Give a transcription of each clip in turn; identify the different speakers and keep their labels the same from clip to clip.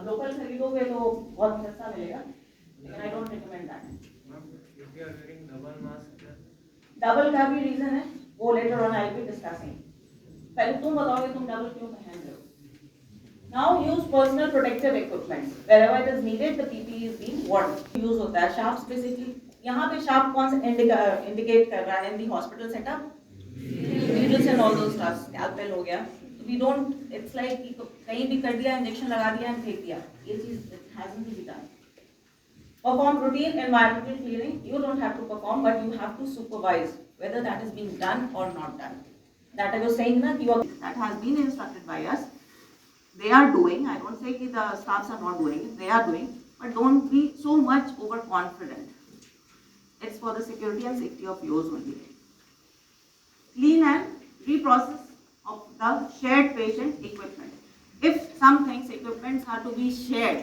Speaker 1: अब लोकल खरीदोगे तो बहुत सस्ता मिलेगा, लेकिन I don't recommend that. Double का भी रीजन है, वो later on I be discussing. पहले तुम बताओगे तुम डबल क्यों पहन रहे हो। Now use personal protective equipment wherever it is needed. The PPE is being worn. Use होता है sharps basically. यहाँ पे sharp कौन सा indicate कर रहा है in the hospital setup? Needles and all those stuff. Scalpel हो गया. So we don't. It's like कहीं भी कर दिया injection लगा दिया and फेंक दिया. ये चीज hasn't to be done. Perform routine environmental cleaning. You don't have to perform, but you have to supervise whether that is being done or not done. That I was saying that has been instructed by us. They are doing. I don't say that the staffs are not doing it. They are doing, but don't be so much overconfident. It's for the security and safety of yours only. Clean and reprocess of the shared patient equipment. If some things equipments are to be shared,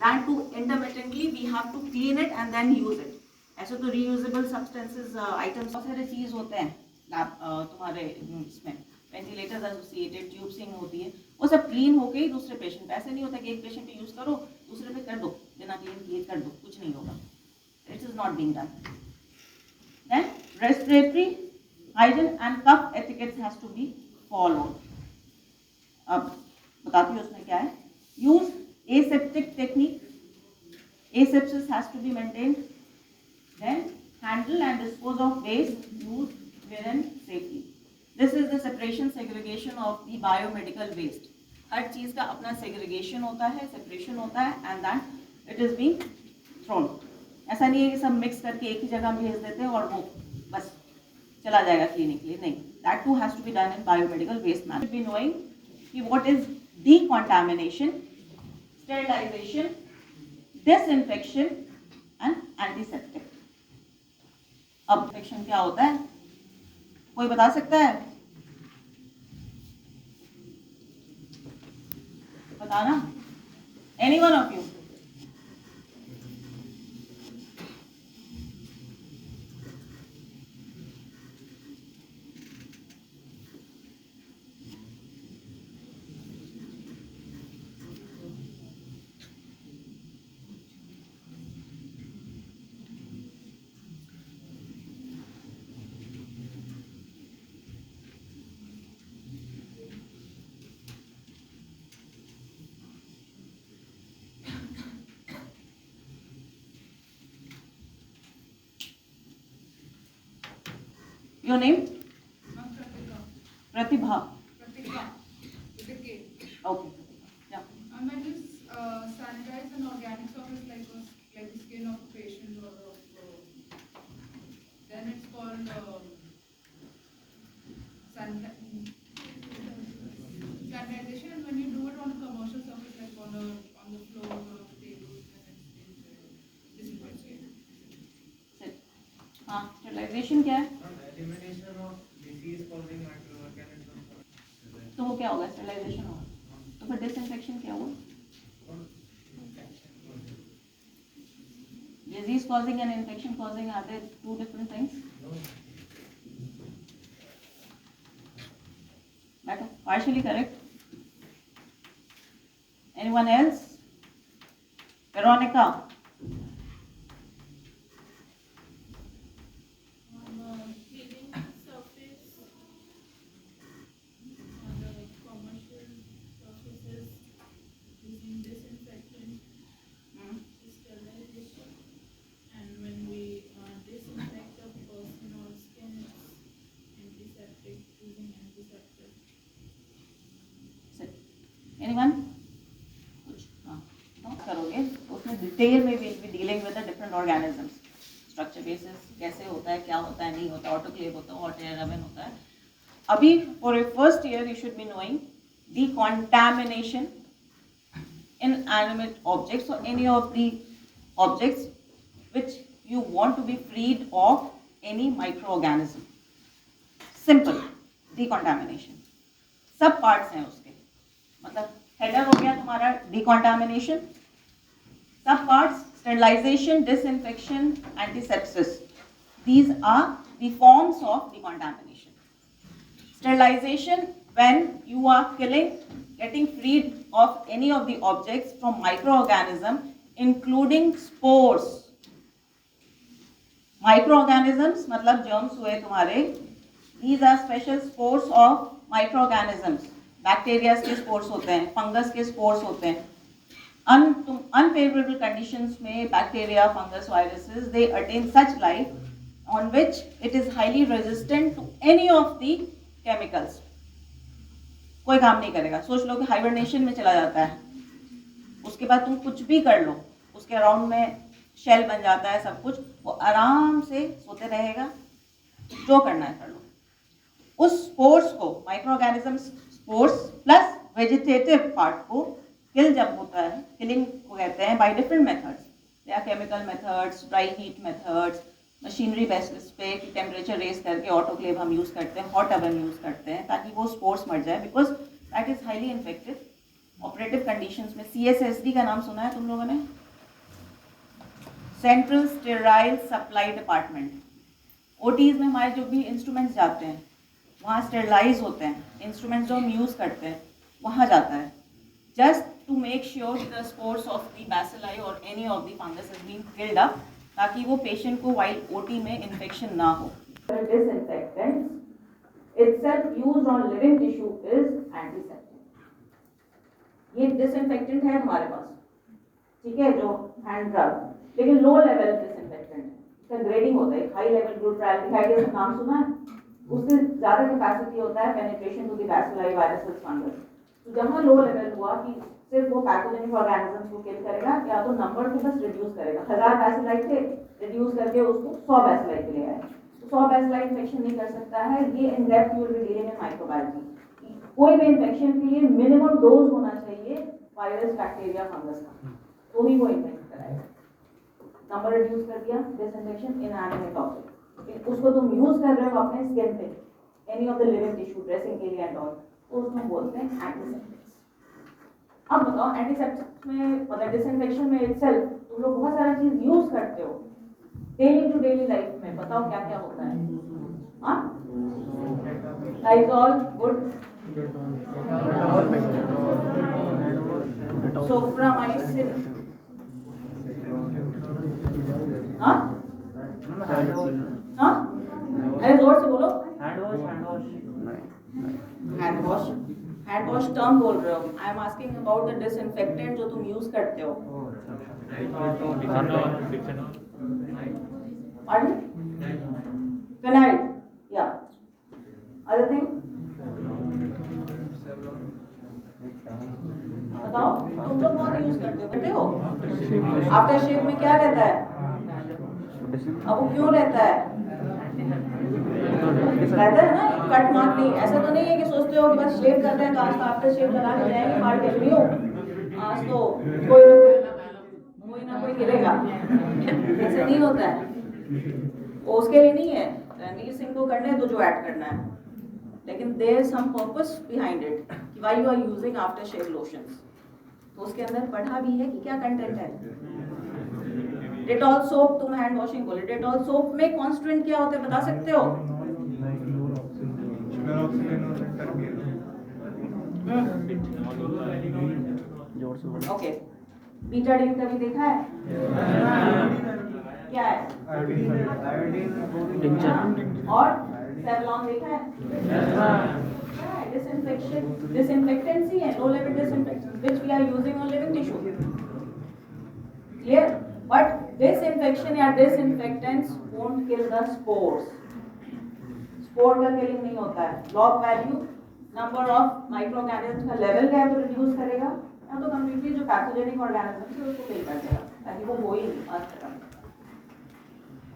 Speaker 1: then to intermittently we have to clean it and then use it. ऐसे तो reusable substances items बहुत सारे चीज होते हैं तुम्हारे इसमें ventilators associated ट्यूब्सिंग होती है, वो सब क्लीन होके ही दूसरे पेशेंट पे, ऐसे नहीं होता कि एक पेशेंट पे यूज करो दूसरे पे कर दो, बिना क्लीन किए कर दो, कुछ नहीं होगा. It is not being done. Then respiratory hygiene and cough etiquettes has to be followed. अब बताती हूँ उसमें क्या है. Use aseptic technique. Asepsis has to be maintained. Then handle and dispose of waste used wherein safely. This is the separation segregation of the biomedical waste. हर चीज का अपना segregation होता है, separation होता है, and then it is being thrown. ऐसा नहीं है कि सब mix करके एक ही जगह भेज देते हैं और वो बस चला जाएगा क्लिनिक के लिए, नहीं. That too has to be done in biomedical waste management. Should be knowing कि what is decontamination, sterilization, disinfection and antiseptic. अब infection क्या होता है कोई बता सकता है? बताना. Any one of you? Your name? Pratibha.
Speaker 2: Pratika. With a K.
Speaker 1: Okay. Yeah.
Speaker 2: And when you sanitize an organic surface like the skin of a patient or then it's called sanitization. And when you do it on a commercial surface like on the floor or on the table, then it's disinfectant.
Speaker 1: हाँ, sterilisation क्या है?
Speaker 3: Elimination of disease-causing microorganisms.
Speaker 1: तो वो क्या होगा? Sterilisation होगा. तो फिर डिसइंफेक्शन क्या होगा? Disease causing and infection causing, are they two different things?
Speaker 3: No.
Speaker 1: That is partially correct. Anyone else? Veronica.
Speaker 4: Cleaning surface on the commercial surfaces using disinfectant, sterilization, and when we disinfect a person or skin, it's antiseptic, using antiseptic.
Speaker 1: Anyone? कुछ हाँ करोगे तो उसमें detail में will be dealing with the different organisms. Structure basis कैसे होता है, क्या होता है, नहीं होता, ऑटोक्लेव होता है, हॉट एयर ओवन होता है. अभी for your first year you should be knowing decontamination in animate objects or any of the objects which you want to be freed of any microorganism. Simple decontamination. सब parts हैं उसके, मतलब header हो गया तुम्हारा decontamination, सब parts sterilization, disinfection, antisepsis. These are the forms of decontamination. Sterilization when you are killing getting freed of any of the objects from microorganism including spores. Microorganisms मतलब germs हुए तुम्हारे. These are special spores of microorganisms. Bacteria के spores होते हैं, fungus के spores होते हैं. Unfavorable conditions में bacteria, fungus, viruses, they attain such life on which it is highly resistant to any of the chemicals. कोई काम नहीं करेगा. सोच लो कि हाइबरनेशन में चला जाता है, उसके बाद तुम कुछ भी कर लो, उसके अराउंड में शेल बन जाता है, सब कुछ, वो आराम से सोते रहेगा, जो करना है कर लो. उस स्पोर्स को, microorganism spores plus vegetative part को किल जब होता है, किलिंग को कहते हैं by different methods. They are chemical methods, dry heat methods, machinery basis पे कि टेम्परेचर रेस करके ऑटोक्लेव हम यूज़ करते हैं, हॉट ओवन यूज़ करते हैं ताकि वो स्पोर्स मर जाए, because that is highly infective. Operative conditions में CSSD का नाम सुना है तुम लोगों ने? Central sterile supply department. OTs में हमारे जो भी इंस्ट्रूमेंट्स जाते हैं वहाँ स्टेरलाइज होते हैं. इंस्ट्रूमेंट्स जो हम यूज़ करते हैं वहाँ जाता है, just to make sure the spores of the bacilli or any of the fungus is being killed up, ताकि वो पेशेंट को while OT में इन्फेक्शन ना हो. Disinfectants itself used on living tissue is antiseptic. ये डिसइंफेक्टेंट है हमारे पास, ठीक है, जो हैंड रब, लेकिन लो लेवल डिसइंफेक्टेंट है. इसका ग्रेडिंग होता है. हाई लेवल ग्लूटाल्डिहाइड का नाम सुना है? उससे ज़्यादा कैपेसिटी होता है penetration to the bacilli, viruses, fungus. तो जहाँ लो लेवल हुआ कि सिर्फ वो पैथोजेनिक ऑर्गेनिजम्स को किल करेगा, या तो नंबर को बस रिड्यूस करेगा. 1000 बैसिलाई थे, रिड्यूस करके उसको 100 बैसिलाई पे ले आए. तो 100 बैसिलाई इन्फेक्शन नहीं कर सकता है. ये in depth you will be dealing in microbiology. कोई भी इन्फेक्शन के लिए मिनिमम डोज होना चाहिए वायरस, बैक्टीरिया, फंगस का, तो ही वो इन्फेक्ट कराएगा. नंबर रिड्यूस कर दिया. डिसइंफेक्शन इनएनिमेट ऑब्जेक्ट, उसको तुम यूज कर रहे हो अपने स्किन पे, any of the living tissue, dressing area and all, तो उसमें बोलते हैं एंटीसेप्टिक्स. अब बताओ एंटीसेप्टिक्स में मतलब डिसइंफेक्शन में इटसेल्फ तुम लोग बहुत सारा चीज यूज करते हो डेली टू डेली लाइफ में. बताओ क्या क्या होता है? हाँ, लाइजॉल गुड, सोफ्रामाइसिन, हाँ हाँ, अरे जोर से बोलो. हैंड वॉश टर्म बोल रहे हो. I am asking about the disinfectant जो तुम यूज करते हो. फिनाइल या अदर थिंग? बताओ, तुम लोग बहुत यूज करते हो. आफ्टर शेव में क्या रहता है? अब वो क्यों रहता है? रहता है ना, कट मार्क नहीं. ऐसा तो नहीं है कि सोचते हो कि बस शेव कर रहे हैं तो आज तो आफ्टर शेव लगा के जाएंगे मार के फ्री हो, आज तो कोई ना कोई गिरेगा. ऐसा नहीं होता है. वो उसके लिए नहीं है. रणवीर सिंह को करना है तो जो ऐड करना है, लेकिन there is some purpose behind it कि why you are using after shave lotions. तो उसके अंदर पढ़ा भी है कि क्या कंटेंट है. डेटॉल सोप, तुम हैंड वॉशिंग बोले, डेटॉल सोप में कॉन्स्टिट्यूएंट क्या होते हैं बता सकते हो? ओके, बीटाडीन कभी देखा है? क्या है? और सेवलॉन देखा है? डिसइंफेक्टेंट्स ही है, low level disinfectants which we are using on living tissue. Clear? But disinfection या disinfectants won't kill the spores. Spore का किलिंग नहीं होता है. Log value, number of microorganism का लेवल क्या है तो रिड्यूस करेगा, या तो कंप्लीटली जो पैथोजेनिक ऑर्गेनिज्म है उसको किल कर देगा ताकि वो हो ही नहीं आज तक.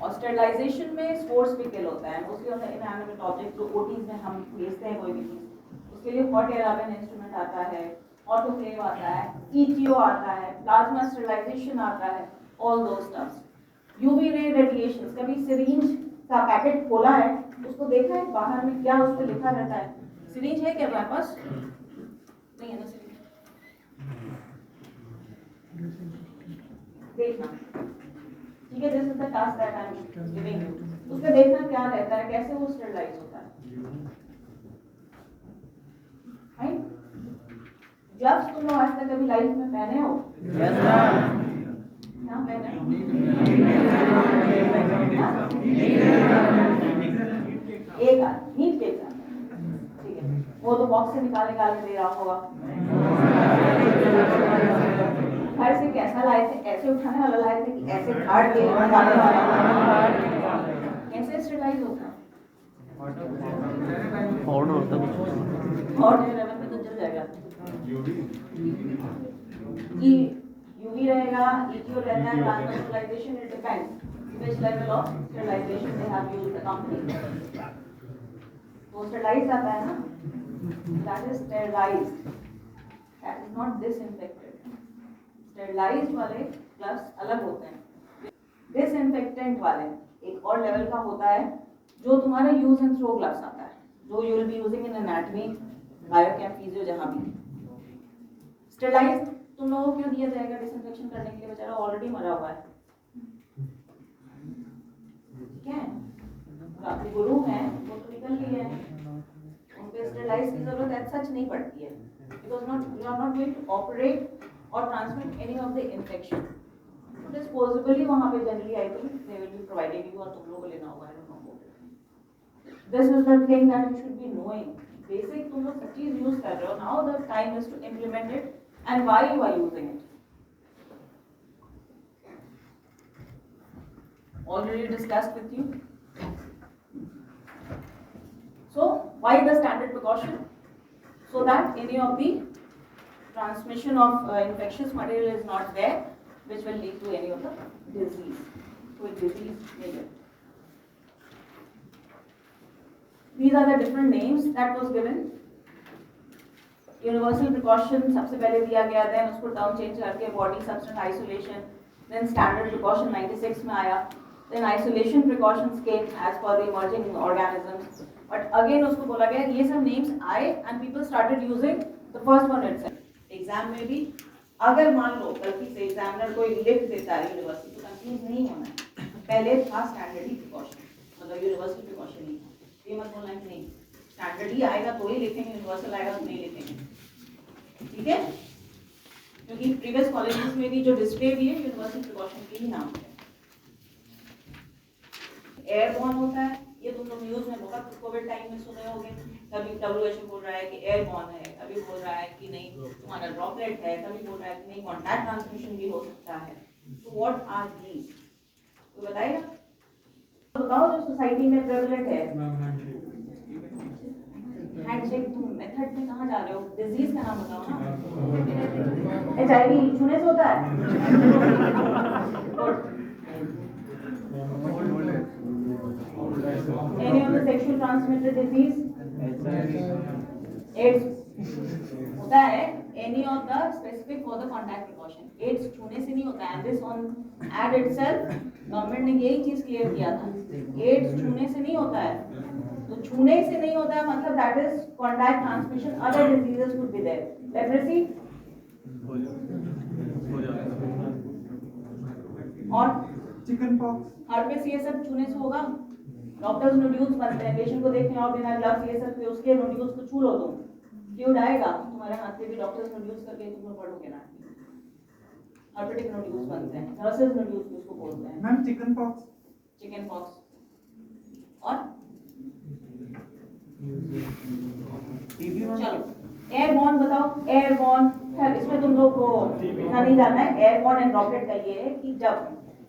Speaker 1: और स्टेरिलाइजेशन में स्पोर्स भी किल होता है. Mostly of the inanimate object जो OTs में हम भेजते हैं कोई भी चीज, उसके लिए हॉट एयर ओवन इंस्ट्रूमेंट आता है, ऑटोक्लेव आता है, ETO आता है, प्लाज्मा स्टेरिलाइजेशन आता है, all those stuffs. UV ray radiations, कभी सिरिंज का पैकेट खोला है, उसको देखा है बाहर में क्या उस पे लिखा रहता है? सिरिंज है क्या हमारे पास? नहीं है ना सिरिंज. देखना, ठीक है, this is the task that I am giving you. उसमें देखना क्या रहता है, कैसे वो स्टेरिलाइज होता है. राइट? ग्लव्स तुम लोग आज तक कभी लाइफ में पहने हो? क्या पहने हो? एक आध नीट के एग्जाम, ठीक है, वो तो बॉक्स से निकाल के दे रहा होगा। घर से कैसा लाए थे? ऐसे उठाने वाला लाए थे कि ऐसे काट के निकालने वाला? कैसे स्टेलाइज होता है?
Speaker 5: और होता कुछ
Speaker 1: और लेवल पे तो जल जाएगा। ई यूवी रहेगा, EQ रहता है, plasma sterilization it depends which level of sterilization they have used the company. वो sterilized आता है ना, that is sterilized, that is not disinfected. Sterilized वाले gloves अलग होते हैं। Disinfectant वाले एक और लेवल का होता है जो तुम्हारा यूज एंड थ्रो ग्लव्स आता है, जो you will be using in anatomy, biochem, physio, जहां भी। स्टेरिलाइज्ड तुम लोगों को क्यों दिया जाएगा डिसइंफेक्शन करने के लिए? बेचारा ऑलरेडी मरा हुआ है, ठीक है? आपके गुरु हैं वो तो निकल गए हैं, उन पे स्टेरिलाइज की जरूरत एज सच नहीं पड़ती है, because not you are not going to operate और transmit any of the infection. Disposably वहां पे generally I think they will be providing you, और तुम लोगों को लेना होगा। I don't know. This is the thing that you should be knowing. Basic तुम लोग सब चीज यूज कर रहे हो, now the time is to implement it and why you are using it. Already discussed with you. So why the standard precaution? So that any of the transmission of infectious material is not there, which will lead to any of the disease. So a disease major. These are the different names that was given. Universal precaution सबसे पहले दिया गया, then उसको term change करके body substance isolation, then standard precaution 96 में आया, then isolation precautions came as per the emerging organisms, but again उसको बोला गया ये सब नेम्स आए and people started using the first one itself. Exam में भी अगर मान लो गलती से एग्जामिनर कोई लिख देता है यूनिवर्सल, तो कंफ्यूज नहीं होना है, पहले था स्टैंडर्ड ही प्रिकॉशन, मतलब यूनिवर्सल प्रिकॉशन ही था। ये मत बोलना कि नहीं स्टैंडर्ड ही आएगा तो ही लिखेंगे, यूनिवर्सल आएगा तो नहीं लिखेंगे, ठीक है? क्योंकि प्रीवियस कॉलेजेस में भी जो डिस्प्ले भी है यूनिवर्सल प्रिकॉशन के ही नाम है। एयरबॉर्न होता है, ये तुम लोग न्यूज में बहुत कोविड टाइम में सुने होंगे, कभी WHO बोल रहा है कि एयरबॉर्न है, कभी बोल रहा है कि नहीं तुम्हारा ड्रॉपलेट है, कभी बोल रहा है कि नहीं कॉन्टैक्ट ट्रांसमिशन भी हो सकता है। तो व्हाट आर दीज? कोई बताएगा? बताओ जो सोसाइटी में प्रेवलेंट है। हैंडशेक तुम मेथड में कहाँ जा रहे हो? डिजीज का नाम बताओ ना। HIV छूने से होता है? Any of the sexual transmitted disease? AIDS होता है। Any of the specific for the contact precaution? AIDS छूने से नहीं होता है। And this on ad itself government ने यही चीज क्लियर किया था, AIDS छूने से नहीं होता है। तो छूने से नहीं होता है मतलब that is contact transmission, other diseases would be there. Leprosy और
Speaker 3: चिकन पॉक्स,
Speaker 1: हर्पेस, ये सब छूने से होगा। डॉक्टर्स नोड्यूल्स बनते हैं, पेशेंट को देखने और बिना ग्लव्स ये सब उसके नोड्यूल्स को छू लो तुम, फ्लूइड आएगा तुम्हारे हाथ पे भी, डॉक्टर्स नोड्यूल्स करके तुम लोग पढ़ोगे ना, हर्पेटिक नोड्यूल्स बनते हैं, नर्सेस नोड्यूल्स उसको बोलते हैं।
Speaker 3: Ma'am chicken pox,
Speaker 1: chicken pox और चलो एयरबॉर्न बताओ। एयरबॉर्न खैर इसमें तुम लोग को इतना नहीं जानना है। एयरबॉर्न एंड ड्रॉपलेट का ये है कि जब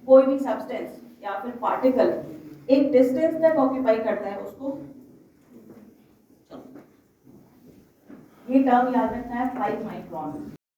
Speaker 1: कोई भी सब्सटेंस या फिर पार्टिकल एक डिस्टेंस तक ऑक्यूपाई करता है उसको, ये टर्म याद रखना है 5 माइक्रोन।